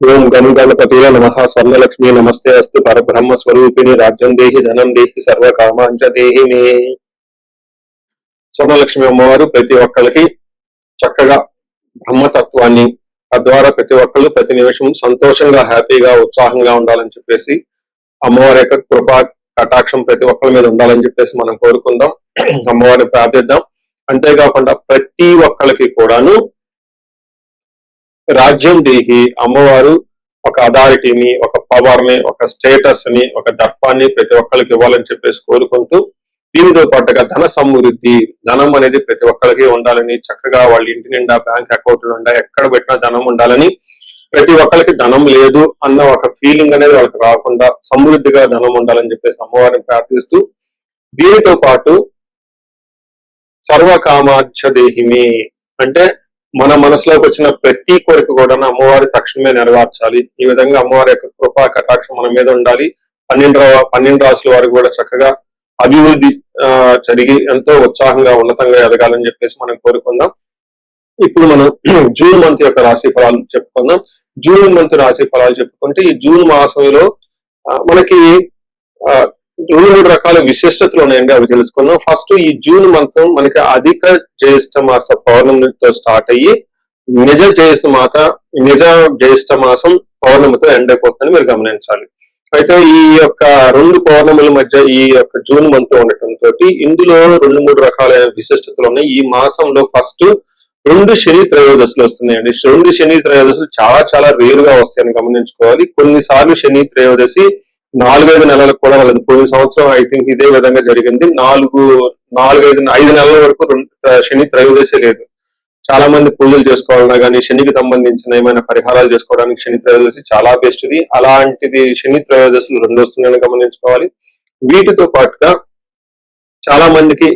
ఓం గం గణపతియే నమః. స్వర్ణలక్ష్మీ నమస్తే అస్తు. పరబ్రహ్మ స్వరూపిణి రాజ్యం దేహి ధనం దేహి సర్వకామాంచ దేహి మే. స్వర్ణలక్ష్మి అమ్మవారు ప్రతి ఒక్కరికి చక్కగా బ్రహ్మతత్వాన్ని, తద్వారా ప్రతి ఒక్కళ్ళు ప్రతి నిమిషం సంతోషంగా, హ్యాపీగా, ఉత్సాహంగా ఉండాలని చెప్పేసి అమ్మవారి యొక్క కృపా కటాక్షం ప్రతి ఒక్కరి మీద ఉండాలని చెప్పేసి మనం కోరుకుందాం, అమ్మవారిని ప్రార్థిద్దాం. అంతేకాకుండా ప్రతి ఒక్కరికి కూడాను రాజ్యం దేహి అమ్మవారు ఒక అథారిటీని, ఒక పవర్ ని, ఒక స్టేటస్ ని, ఒక దర్పాన్ని ప్రతి ఒక్కరికి ఇవ్వాలని చెప్పేసి కోరుకుంటూ, దీనితో పాటుగా ధన సమృద్ధి, ధనం అనేది ప్రతి ఒక్కరికి ఉండాలని, చక్కగా వాళ్ళ ఇంటి నిండా బ్యాంక్ అకౌంట్లు నిండా ఎక్కడ పెట్టినా ధనం ఉండాలని, ప్రతి ఒక్కరికి ధనం లేదు అన్న ఒక ఫీలింగ్ అనేది వాళ్ళకి రాకుండా సమృద్ధిగా ధనం ఉండాలని చెప్పేసి అమ్మవారిని ప్రార్థిస్తూ, దీనితో పాటు సర్వకామాక్ష దేహిని అంటే మన మనసులోకి వచ్చిన ప్రతి కోరిక కూడా అమ్మవారి తక్షణమే నెరవేర్చాలి. ఈ విధంగా అమ్మవారి యొక్క కృపా కటాక్షం మన మీద ఉండాలి. 12 రాసుల వారికి కూడా చక్కగా అభివృద్ధి జరిగి ఎంతో ఉత్సాహంగా ఉన్నతంగా ఎదగాలని చెప్పేసి మనం కోరుకుందాం. ఇప్పుడు మనం జూన్ మంత్ యొక్క రాశి ఫలాలు చెప్పుకుందాం. జూన్ మంత్ రాశి ఫలాలు చెప్పుకుంటే ఈ జూన్ మాసంలో మనకి 2-3 రకాల విశిష్టతలు ఉన్నాయండి, అవి తెలుసుకుందాం. ఫస్ట్, ఈ జూన్ మంత్ మనకి అధిక జ్యేష్ఠ మాస పౌర్ణమితో స్టార్ట్ అయ్యి నిజ జ్యేష్ఠ మాసం పౌర్ణమితో ఎండ్ అయిపోతుందని మీరు గమనించాలి. అయితే ఈ యొక్క 2 పౌర్ణముల మధ్య ఈ యొక్క జూన్ మంత్ ఉండటంతో ఇందులో 2-3 రకాలైన విశిష్టతలు ఉన్నాయి. ఈ మాసంలో ఫస్ట్ 2 శని త్రయోదశులు వస్తున్నాయండి. 2 శని త్రయోదశులు చాలా చాలా రేరుగా వస్తాయని గమనించుకోవాలి. కొన్నిసార్లు శని త్రయోదశి 4-5 నెలలకు కూడా వెళ్ళదు. పోయిన సంవత్సరం ఐ థింక్ ఇదే విధంగా జరిగింది. 5 నెలల వరకు శని త్రయోదశి లేదు. చాలా మంది పూజలు చేసుకోవాలన్నా కానీ, శనికి సంబంధించిన ఏమైనా పరిహారాలు చేసుకోవడానికి శని త్రయోదశి చాలా బెస్ట్ ది. అలాంటిది శని త్రయోదశులు 2 వస్తున్నాయని గమనించుకోవాలి. వీటితో పాటుగా చాలా మందికి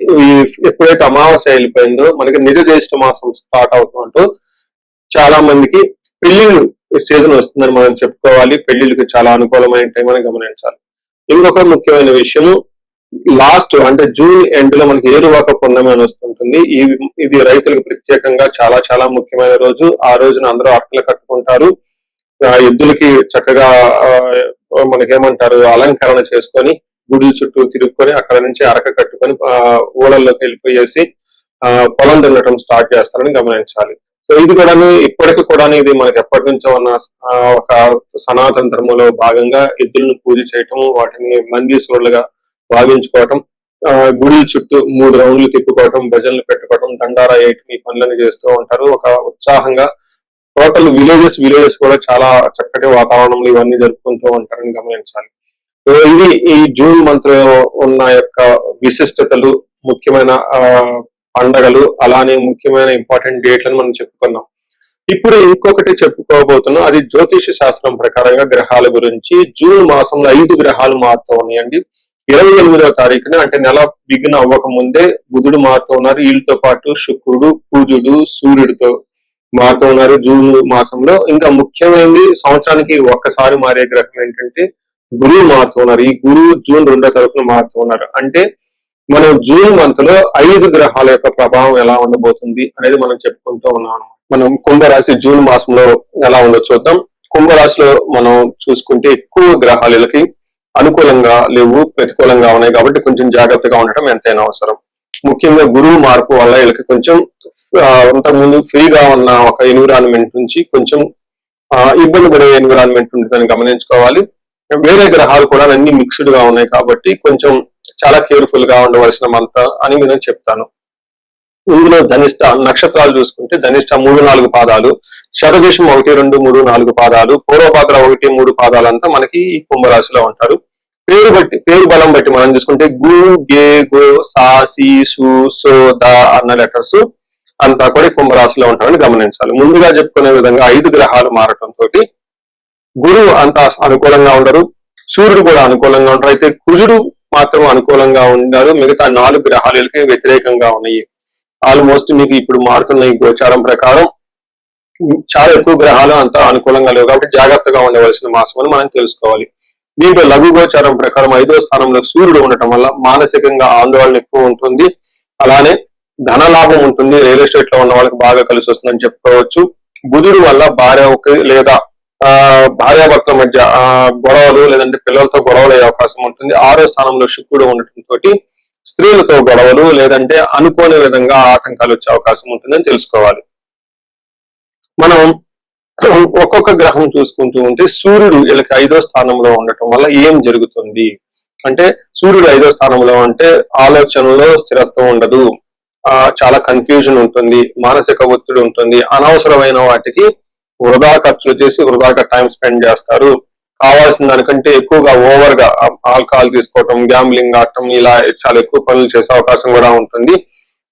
ఎప్పుడైతే అమావాస్య వెళ్ళిపోయిందో మనకి నిజ జ్యేష్ఠ మాసం స్టార్ట్ అవుతుంటూ చాలా మందికి పెళ్లిళ్ళు సీజన్ వస్తుందని మనం చెప్పుకోవాలి. పెళ్లిళ్ళకి చాలా అనుకూలమైన టైం అని గమనించాలి. ఇంకొక ముఖ్యమైన విషయము, లాస్ట్ అంటే జూన్ ఎండ్ లో మనకి ఏరువాక పున్నమి అని వస్తుంటుంది. ఇది రైతులకు ప్రత్యేకంగా చాలా చాలా ముఖ్యమైన రోజు. ఆ రోజున అందరూ అట్టలు కట్టుకుంటారు. ఎద్దులకి చక్కగా మనకేమంటారు అలంకరణ చేసుకొని గుడి చుట్టూ తిరుగుకొని అక్కడ నుంచి అరక కట్టుకొని ఊళ్ళల్లోకి వెళ్ళిపోయేసి పొలం దున్నటం స్టార్ట్ చేస్తారని గమనించాలి. సో ఇది కూడా ఇప్పటికి కూడా ఇది మనకి ఎప్పటి నుంచో ఉన్న ఒక సనాతన ధర్మంలో భాగంగా ఎద్దులను పూజ చేయటం, వాటిని నందీశ్వరులుగా భావించుకోవటం, గుడి చుట్టూ 3 రౌండ్లు తిప్పుకోవటం, భజనలు పెట్టుకోవటం, దండారా వేయటం, ఈ పనులను చేస్తూ ఉంటారు. ఒక ఉత్సాహంగా టోటల్ విలేజెస్ కూడా చాలా చక్కటి వాతావరణంలో ఇవన్నీ జరుపుకుంటూ ఉంటారని గమనించాలి. సో ఇది ఈ జూన్ మంత్ లో ఉన్న యొక్క విశిష్టతలు, ముఖ్యమైన పండగలు, అలానే ముఖ్యమైన ఇంపార్టెంట్ డేట్లను మనం చెప్పుకున్నాం. ఇప్పుడు ఇంకొకటి చెప్పుకోబోతున్నాం, అది జ్యోతిష శాస్త్రం ప్రకారంగా గ్రహాల గురించి. జూన్ మాసంలో 5 గ్రహాలు మారుతూ ఉన్నాయండి. 28వ తారీఖున అంటే నెల బిగిన అవ్వక ముందే బుధుడు మారుతూ ఉన్నారు. వీళ్ళతో పాటు శుక్రుడు, కుజుడు, సూర్యుడితో మారుతూ ఉన్నారు జూన్ మాసంలో. ఇంకా ముఖ్యమైనది సంవత్సరానికి ఒక్కసారి మారే గ్రహం ఏంటంటే గురువు మారుతూ ఉన్నారు. ఈ గురువు జూన్ 2వ తారీఖున మారుతూ ఉన్నారు. అంటే మనం జూన్ మంత్ లో 5 గ్రహాల యొక్క ప్రభావం ఎలా ఉండబోతుంది అనేది మనం చెప్పుకుంటూ ఉన్నాం. మనం కుంభరాశి జూన్ మాసంలో ఎలా ఉందో చూద్దాం. కుంభరాశిలో మనం చూసుకుంటే ఎక్కువ గ్రహాలకి అనుకూలంగా లేవు, ప్రతికూలంగా ఉన్నాయి. కాబట్టి కొంచెం జాగ్రత్తగా ఉండటం ఎంతైనా అవసరం. ముఖ్యంగా గురువు మార్పు వల్ల వీళ్ళకి కొంచెం అంతకుముందు ఫ్రీగా ఉన్న ఒక ఎన్విరాన్మెంట్ నుంచి కొంచెం ఇబ్బంది పడే ఎన్విరాన్మెంట్ ఉంటుందని గమనించుకోవాలి. వేరే గ్రహాలు కూడా అన్ని మిక్స్డ్ గా ఉన్నాయి కాబట్టి కొంచెం చాలా కేర్ఫుల్ గా ఉండవలసిన మంత్ అని నేను చెప్తాను. ఇందులో ధనిష్ట నక్షత్రాలు చూసుకుంటే ధనిష్ట 3-4 పాదాలు, శతభిషం 1, 2, 3, 4 పాదాలు, పూర్వభద్ర 1, 3 పాదాలంతా మనకి ఈ కుంభరాశిలో ఉంటారు. పేరు బలం బట్టి మనం చూసుకుంటే గు, గే, గో, సా, సి, సు, సో, ద అన్న లెటర్స్ అంతా కూడా కుంభరాశిలో ఉంటారని గమనించాలి. ముందుగా చెప్పుకునే విధంగా 5 గ్రహాలు మారటంతో గురువు అంత అనుకూలంగా ఉండరు, సూర్యుడు కూడా అనుకూలంగా ఉండరు. అయితే కుజుడు మాత్రం అనుకూలంగా ఉన్నారు. మిగతా 4 గ్రహాలకి వ్యతిరేకంగా ఉన్నాయి. ఆల్మోస్ట్ మీకు ఇప్పుడు మారుతున్న ఈ గోచారం ప్రకారం చాలా ఎక్కువ గ్రహాలు అంతా అనుకూలంగా లేవు. కాబట్టి జాగ్రత్తగా ఉండవలసిన మాసం అని మనం తెలుసుకోవాలి. దీంట్లో లఘు గోచారం ప్రకారం 5వ స్థానంలో సూర్యుడు ఉండటం వల్ల మానసికంగా ఆందోళన ఎక్కువ ఉంటుంది. అలానే ధన లాభం ఉంటుంది. రియల్ ఎస్టేట్ లో ఉన్న వాళ్ళకి బాగా కలిసి వస్తుందని చెప్పుకోవచ్చు. బుధుడు వల్ల భార్య లేదా భార్యాభర్తల మధ్య గొడవలు లేదంటే పిల్లలతో గొడవలు అయ్యే అవకాశం ఉంటుంది. 6వ స్థానంలో శుక్రుడు ఉండటంతో స్త్రీలతో గొడవలు లేదంటే అనుకోని విధంగా ఆటంకాలు వచ్చే అవకాశం ఉంటుందని తెలుసుకోవాలి. మనం ఒక్కొక్క గ్రహం చూసుకుంటూ ఉంటే సూర్యుడు వీళ్ళకి 5వ స్థానంలో ఉండటం వల్ల ఏం జరుగుతుంది అంటే, సూర్యుడు 5వ స్థానంలో అంటే ఆలోచనలో స్థిరత్వం ఉండదు, చాలా కన్ఫ్యూజన్ ఉంటుంది, మానసిక ఒత్తిడి ఉంటుంది, అనవసరమైన వాటికి వృధా ఖర్చులు చేసి వృధాగా టైం స్పెండ్ చేస్తారు, కావాల్సిన దానికంటే ఎక్కువగా ఓవర్ గా ఆల్కహాల్ తీసుకోవటం, గ్యాంబ్లింగ్ ఆడటం, ఇలా చాలా ఎక్కువ పనులు చేసే అవకాశం కూడా ఉంటుంది.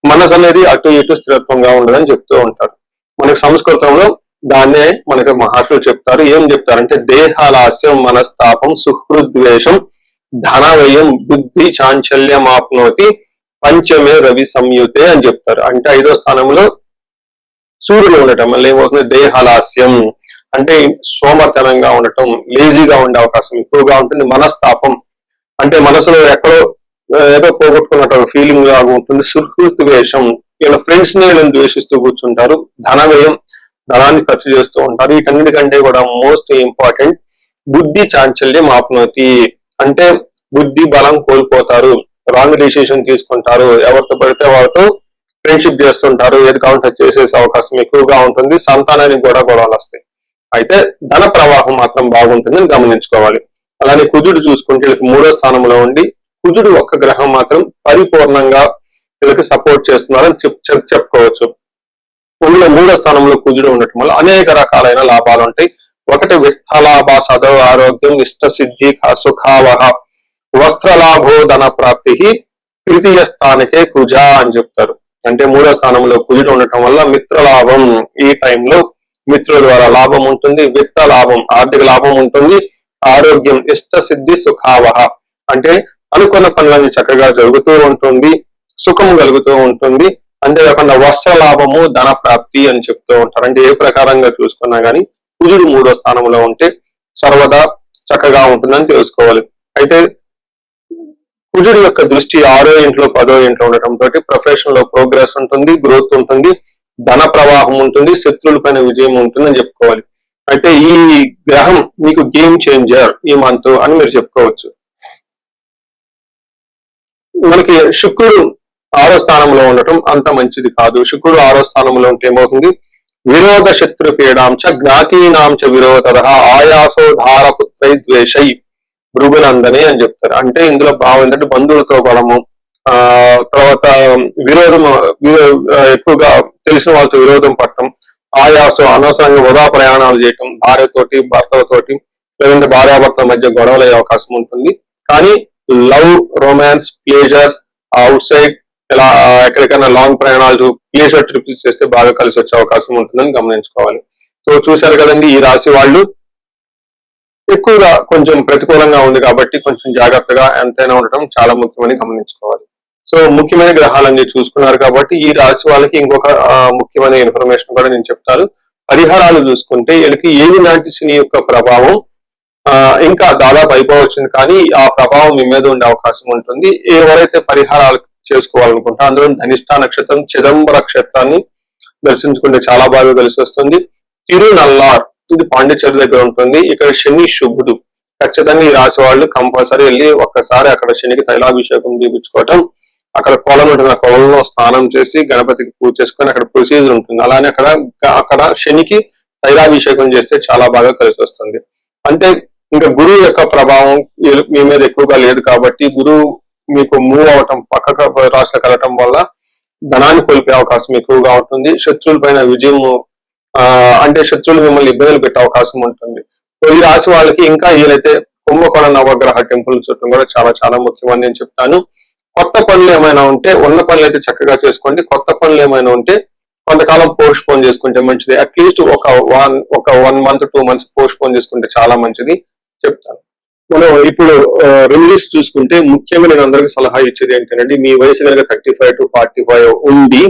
మనసు అనేది అటు ఇటు స్థిరత్వంగా ఉండదని చెప్తూ ఉంటారు. మనకి సంస్కృతంలో దాన్నే మనకి మహర్షులు చెప్తారు. ఏం చెప్తారంటే దేహాలాస్యం, మనస్తాపం, సుహృద్వేషం, ధన వ్యయం, బుద్ధి చాంచల్యం ఆప్నోతి, పంచమే రవి సంయుతే అని చెప్తారు. అంటే 5వ స్థానంలో సూర్యుడు ఉండటం వల్ల ఏమవుతుంది, దేహాలాస్యం అంటే సోమర్తనంగా ఉండటం, లేజీగా ఉండే అవకాశం ఎక్కువగా ఉంటుంది. మనస్తాపం అంటే మనసులో ఎక్కడో ఏదో పోగొట్టుకున్నట్టు ఫీలింగ్ లాగా ఉంటుంది. సుహృద్వేషం వీళ్ళ ఫ్రెండ్స్ ని వీళ్ళని ద్వేషిస్తూ కూర్చుంటారు. ధన వ్యయం, ధనాన్ని ఖర్చు చేస్తూ ఉంటారు. వీటన్నిటికంటే కూడా మోస్ట్ ఇంపార్టెంట్ బుద్ధి చాంచల్యం ఆప్నోతి అంటే బుద్ధి బలం కోల్పోతారు, రాంగ్ డిసిషన్ తీసుకుంటారు, ఎవరితో పడితే వాళ్ళతో ఫ్రెండ్షిప్ చేస్తుంటారు, ఏది కావాలంటే చేసేసే అవకాశం ఎక్కువగా ఉంటుంది. సంతానానికి కూడా గొడవలు వస్తాయి. అయితే ధన ప్రవాహం మాత్రం బాగుంటుందని గమనించుకోవాలి. అలానే కుజుడు చూసుకుంటే వీళ్ళకి 3వ స్థానంలో ఉండి, కుజుడు ఒక్క గ్రహం మాత్రం పరిపూర్ణంగా వీళ్ళకి సపోర్ట్ చేస్తున్నారని చెప్పుకోవచ్చు. అందులో 3వ స్థానంలో కుజుడు ఉండటం వల్ల అనేక రకాలైన లాభాలు ఉంటాయి. ఒకటి విత్తలాభ, సదవ ఆరోగ్యం, ఇష్ట సిద్ధి, సుఖావహ, వస్త్రలాభో, ధన ప్రాప్తి, 3య స్థానికే కుజ అని చెప్తారు. అంటే 3వ స్థానంలో కుజుడు ఉండటం వల్ల మిత్రలాభం, ఈ టైంలో మిత్రుల ద్వారా లాభం ఉంటుంది, విత్త లాభం ఆర్థిక లాభం ఉంటుంది, ఆరోగ్యం, ఇష్ట సిద్ధి, సుఖావహ అంటే అనుకున్న పనులన్నీ చక్కగా జరుగుతూ ఉంటుంది, సుఖం కలుగుతూ ఉంటుంది. అంతేకాకుండా వస్త్ర లాభము, ధన ప్రాప్తి అని చెప్తూ ఉంటారు. అంటే ఏ ప్రకారంగా చూసుకున్నా గానీ కుజుడు 3వ స్థానంలో ఉంటే సర్వదా చక్కగా ఉంటుందని తెలుసుకోవాలి. అయితే కుజుడు యొక్క దృష్టి 6వ ఇంట్లో 10వ ఇంట్లో ఉండటంతో ప్రొఫెషన్ లో ప్రోగ్రెస్ ఉంటుంది, గ్రోత్ ఉంటుంది, ధన ప్రవాహం ఉంటుంది, శత్రువుల పైన విజయం ఉంటుందని చెప్పుకోవాలి. అయితే ఈ గ్రహం మీకు గేమ్ చేంజర్ ఈ మంత్ అని మీరు చెప్పుకోవచ్చు. మనకి శుక్రుడు 6వ స్థానంలో ఉండటం అంత మంచిది కాదు. శుక్రుడు 6వ స్థానంలో ఉంటే ఏమవుతుంది, విరోధ శత్రు పీడాంచ, జ్ఞాతీనాంచ విరోధ, ఆయాసో ధారపుత్రై ద్వేషై భృగునందని అని చెప్తారు. అంటే ఇందులో భావం ఏంటంటే బంధువులతో బలము, తర్వాత విరోధం, ఎక్కువగా తెలిసిన వాళ్ళతో విరోధం పట్టడం, ఆయాసం, అనవసరంగా వృధా ప్రయాణాలు చేయటం, భార్యతోటి భర్తలతోటి లేదంటే భార్యాభర్తల మధ్య గొడవలు అయ్యే అవకాశం ఉంటుంది. కానీ love, romance, pleasures, out side ఇలా ఎక్కడికైనా లాంగ్ ప్రయాణాలు, ప్లేజర్ ట్రిప్స్ చేస్తే బాగా కలిసి వచ్చే అవకాశం ఉంటుందని గమనించుకోవాలి. సో చూశారు కదండి, ఈ రాశి వాళ్ళు ఎక్కువగా కొంచెం ప్రతికూలంగా ఉంది కాబట్టి కొంచెం జాగ్రత్తగా ఎంతైనా ఉండటం చాలా ముఖ్యమని గమనించుకోవాలి. సో ముఖ్యమైన గ్రహాలన్నీ చూసుకున్నారు కాబట్టి ఈ రాశి వాళ్ళకి ఇంకొక ముఖ్యమైన ఇన్ఫర్మేషన్ కూడా నేను చెప్తాను. పరిహారాలు చూసుకుంటే వీళ్ళకి ఏవి నాటి శని యొక్క ప్రభావం ఇంకా దాదాపు అయిపోవచ్చింది, కానీ ఆ ప్రభావం మీ మీద ఉండే అవకాశం ఉంటుంది. ఎవరైతే పరిహారాలు చేసుకోవాలనుకుంటే అందులో ధనిష్ట నక్షత్రం, చిదంబర క్షేత్రాన్ని దర్శించుకుంటే చాలా బాగా కలిసి వస్తుంది. తిరునల్లార్ ఇది పాండిచేరి దగ్గర ఉంటుంది. ఇక్కడ శని శుభుడు, ఖచ్చితంగా ఈ రాశి వాళ్ళు కంపల్సరీ వెళ్ళి ఒక్కసారి అక్కడ శనికి తైలాభిషేకం చూపించుకోవటం, అక్కడ కొలను ఉంటుంది, ఆ కొలంలో స్నానం చేసి గణపతికి పూజ చేసుకొని అక్కడ ప్రొసీజర్ ఉంటుంది. అలానే అక్కడ శనికి తైలాభిషేకం చేస్తే చాలా బాగా కలిసి వస్తుంది. అంటే ఇంకా గురువు యొక్క ప్రభావం మీ మీద ఎక్కువగా లేదు కాబట్టి గురువు మీకు మూవ్ అవటం, పక్కకు రాశులకు వెళ్ళటం వల్ల ధనాన్ని కోల్పోయే అవకాశం ఎక్కువగా ఉంటుంది. శత్రువుల పైన విజయం, అంటే శత్రువులు మిమ్మల్ని ఇబ్బందులు పెట్టే అవకాశం ఉంటుంది. సో ఈ రాశి వాళ్ళకి ఇంకా ఏదైతే కుంభకోణ నవగ్రహ టెంపుల్ చుట్టం కూడా చాలా చాలా ముఖ్యమని నేను చెప్తాను. కొత్త పనులు ఏమైనా ఉంటే ఉన్న పనులు అయితే చక్కగా చేసుకోండి. కొత్త పనులు ఏమైనా ఉంటే కొంతకాలం పోస్ట్ పోన్ చేసుకుంటే మంచిది. అట్లీస్ట్ ఒక 1 month 2 months పోస్ట్ పోన్ చేసుకుంటే చాలా మంచిది చెప్తాను. మనం ఇప్పుడు రెమెడీస్ చూసుకుంటే ముఖ్యంగా నేను అందరికీ సలహా ఇచ్చేది ఏంటంటే, మీ వయసు కనుక 35 to 45 ఉండి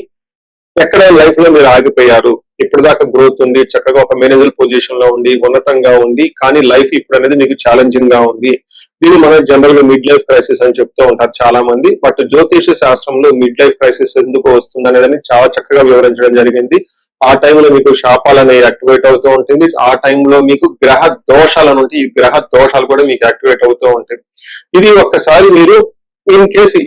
ఎక్కడ లైఫ్ లో మీరు ఆగిపోయారు, ఇప్పుడు దాకా గ్రోత్ ఉంది, చక్కగా ఒక మేనేజర్ పొజిషన్ లో ఉండి ఉన్నతంగా ఉంది, కానీ లైఫ్ ఇప్పుడు అనేది మీకు ఛాలెంజింగ్ గా ఉంది. దీన్ని మనం జనరల్ గా మిడ్ లైఫ్ క్రైసిస్ అని చెప్తూ ఉంటారు చాలా మంది. బట్ జ్యోతిష శాస్త్రంలో మిడ్ లైఫ్ క్రైసిస్ ఎందుకు వస్తుంది అనేది చాలా చక్కగా వివరించడం జరిగింది. ఆ టైంలో మీకు శాపాలు అనేవి యాక్టివేట్ అవుతూ ఉంటుంది. ఆ టైంలో మీకు గ్రహ దోషాలు అని ఉంటాయి. ఈ గ్రహ దోషాలు కూడా మీకు యాక్టివేట్ అవుతూ ఉంటాయి. ఇది ఒక్కసారి మీరు ఇన్ కేసు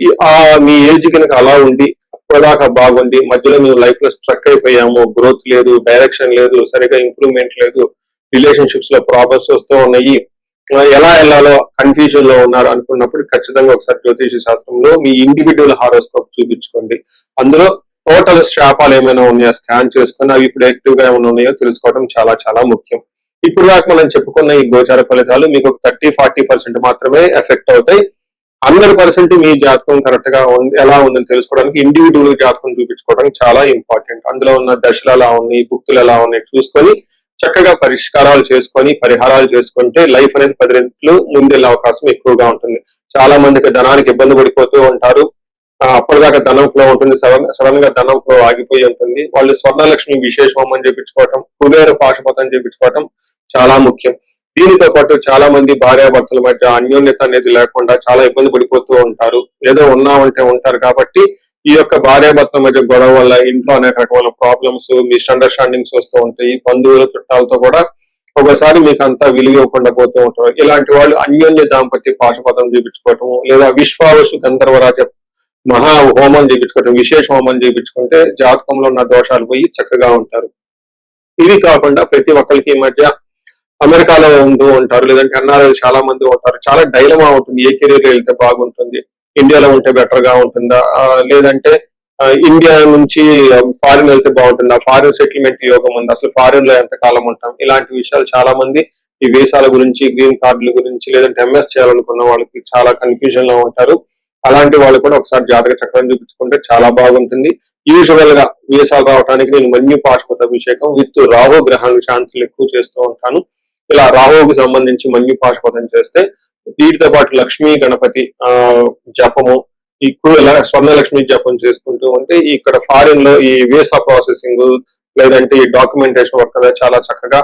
మీ ఏజ్ కనుక అలా ఉండి అప్పటిదాకా బాగుండి మధ్యలో మేము లైఫ్ లో స్ట్రక్ అయిపోయాము, గ్రోత్ లేదు, డైరెక్షన్ లేదు, సరిగా ఇంప్రూవ్మెంట్ లేదు, రిలేషన్షిప్స్ లో ప్రాబ్లమ్స్ వస్తూ ఉన్నాయి, ఎలా వెళ్ళాలో కన్ఫ్యూజన్ లో ఉన్నారు అనుకున్నప్పుడు ఖచ్చితంగా ఒకసారి జ్యోతిష శాస్త్రంలో మీ ఇండివిడ్యువల్ హారోస్కోప్ చూపించుకోండి. అందులో టోటల్ శాపాలు ఏమైనా ఉన్నాయో స్కాన్ చేసుకుని అవి ఇప్పుడు యాక్టివ్ గా ఏమైనా ఉన్నాయో తెలుసుకోవడం చాలా చాలా ముఖ్యం. ఇప్పుడు దాకా మనం చెప్పుకున్న ఈ గోచార ఫలితాలు మీకు 30-40% మాత్రమే ఎఫెక్ట్ అవుతాయి. 100% మీ జాతకం కరెక్ట్ గా ఎలా ఉందని తెలుసుకోవడానికి ఇండివిడ్యువల్ జాతకం చూపించుకోవడానికి చాలా ఇంపార్టెంట్. అందులో ఉన్న దశలు ఎలా ఉన్నాయి, భుక్తులు ఎలా ఉన్నాయి చూసుకొని చక్కగా పరిష్కారాలు చేసుకొని పరిహారాలు చేసుకుంటే లైఫ్ అనేది 10 రెట్లు ముందెళ్ళే అవకాశం ఎక్కువగా ఉంటుంది. చాలా మందికి ధనానికి ఇబ్బంది పడిపోతూ ఉంటారు. అప్పటిదాకా ధనం ఫ్లో ఉంటుంది, సడన్ గా ధనం ఫ్లో ఆగిపోయి ఉంటుంది. వాళ్ళు స్వర్ణలక్ష్మి విశేష హోమం చేయించుకోవటం, కుబేర పాశుపతం చేయించుకోవటం చాలా ముఖ్యం. దీనితో పాటు చాలా మంది భార్యాభర్తల మధ్య అన్యోన్యత అనేది లేకుండా చాలా ఇబ్బంది పడిపోతూ ఉంటారు. ఏదో ఉన్నామంటే ఉంటారు కాబట్టి ఈ యొక్క భార్యాభర్తల మధ్య గొడవ వల్ల ఇంట్లో అనేక రకమైన ప్రాబ్లమ్స్, మిస్అండర్స్టాండింగ్స్ వస్తూ ఉంటాయి. బంధువుల చుట్టాలతో కూడా ఒకసారి మీకు అంతా విలువకుండా పోతూ ఉంటారు. ఇలాంటి వాళ్ళు అన్యోన్య దాంపత్య పాశుపతం చేయించుకోవటం లేదా విశ్వావసు గంధర్వరాజ మహా హోమం చేయించుకోవటం, విశేష హోమం చేయించుకుంటే జాతకంలో ఉన్న దోషాలు పోయి చక్కగా ఉంటారు. ఇది కాకుండా ప్రతి ఒక్కరికి ఈ మధ్య అమెరికాలో ఉంటూ ఉంటారు, లేదంటే ఎన్ఆర్ఐ చాలా మంది ఉంటారు. చాలా డైలమా ఉంటుంది, ఏ కెరీర్ వెళ్తే బాగుంటుంది, ఇండియాలో ఉంటే బెటర్ గా ఉంటుందా, లేదంటే ఇండియా నుంచి ఫారిన్ వెళ్తే బాగుంటుందా, ఫారిన్ సెటిల్మెంట్ యోగం ఉంది, అసలు ఫారిన్ లో ఎంత కాలం ఉంటాం, ఇలాంటి విషయాలు చాలా మంది ఈ వీసాల గురించి, గ్రీన్ కార్డుల గురించి, లేదంటే ఎంఎస్ చేయాలనుకున్న వాళ్ళకి చాలా కన్ఫ్యూజన్ లో ఉంటారు. అలాంటి వాళ్ళు కూడా ఒకసారి జాతక చక్రం చూపించుకుంటే చాలా బాగుంటుంది. యూజువల్ గా వీసాలు రావడానికి నేను మన్యు పాశుపత అభిషేకం విత్ రాహు గ్రహాన్ని శాంతులు ఎక్కువ చేస్తూ ఉంటాను. ఇలా రాహువుకి సంబంధించి మన్యు పాశుపతం చేస్తే వీటితో పాటు లక్ష్మీ గణపతి జపము, ఇప్పుడు ఇలా స్వర్ణలక్ష్మి జపం చేసుకుంటూ ఉంటే ఇక్కడ ఫారిన్ లో ఈ వీసా ప్రాసెసింగ్ లేదంటే ఈ డాక్యుమెంటేషన్ వర్క్ చాలా చక్కగా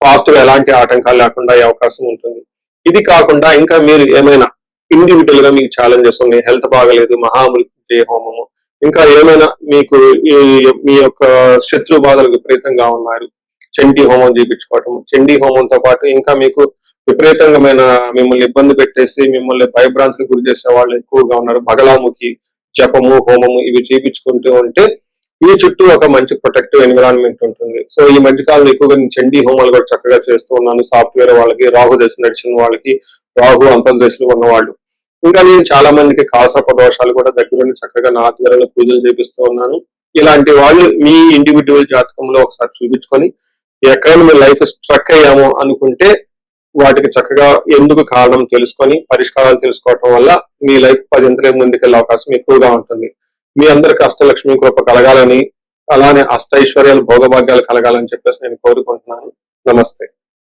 ఫాస్ట్ గా ఎలాంటి ఆటంకాలు లేకుండా అయ్యే అవకాశం ఉంటుంది. ఇది కాకుండా ఇంకా మీరు ఏమైనా ఇండివిజువల్ గా మీకు ఛాలెంజెస్ ఉన్నాయి, హెల్త్ బాగలేదు, మహామృత్యుంజయ హోమము, ఇంకా ఏమైనా మీకు మీ యొక్క శత్రు బాధలు విపరీతంగా ఉన్నారు, చండీ హోమం చేయించుకోవటం, చండీ హోమంతో పాటు ఇంకా మీకు విపరీతమైన మిమ్మల్ని ఇబ్బంది పెట్టేసి మిమ్మల్ని భయభ్రాంతులకు గురి చేసే వాళ్ళు ఎక్కువగా ఉన్నారు, బగలాముఖి జపము హోమము ఇవి చేయించుకుంటూ ఉంటే మీ చుట్టూ ఒక మంచి ప్రొటెక్టివ్ ఎన్విరాన్మెంట్ ఉంటుంది. సో ఈ మధ్యకాలంలో ఎక్కువగా నేను చండీ హోమాలు కూడా చక్కగా చేస్తూ ఉన్నాను. సాఫ్ట్వేర్ వాళ్ళకి, రాహు దశ నడిచిన వాళ్ళకి, రాహు అంతర్దశలో ఉన్న వాళ్ళు, ఇంకా నేను చాలా మందికి కాసప దోషాలు కూడా దగ్గరుండి చక్కగా నా ఆధ్వర్యంలో పూజలు చేపిస్తూ ఉన్నాను. ఇలాంటి వాళ్ళు మీ ఇండివిడ్యువల్ జాతకంలో ఒకసారి చూపించుకొని ఎక్కడైనా మీ లైఫ్ స్ట్రక్ అయ్యాము అనుకుంటే వాటికి చక్కగా ఎందుకు కారణం తెలుసుకొని పరిష్కారాలు తెలుసుకోవటం వల్ల మీ లైఫ్ 10 ముందుకెళ్ళే అవకాశం ఎక్కువగా ఉంటుంది. మీ అందరికి అష్టలక్ష్మి కృప కలగాలని, అలానే అష్టైశ్వర్యాలు భోగభాగ్యాలు కలగాలని చెప్పేసి నేను కోరుకుంటున్నాను. నమస్తే.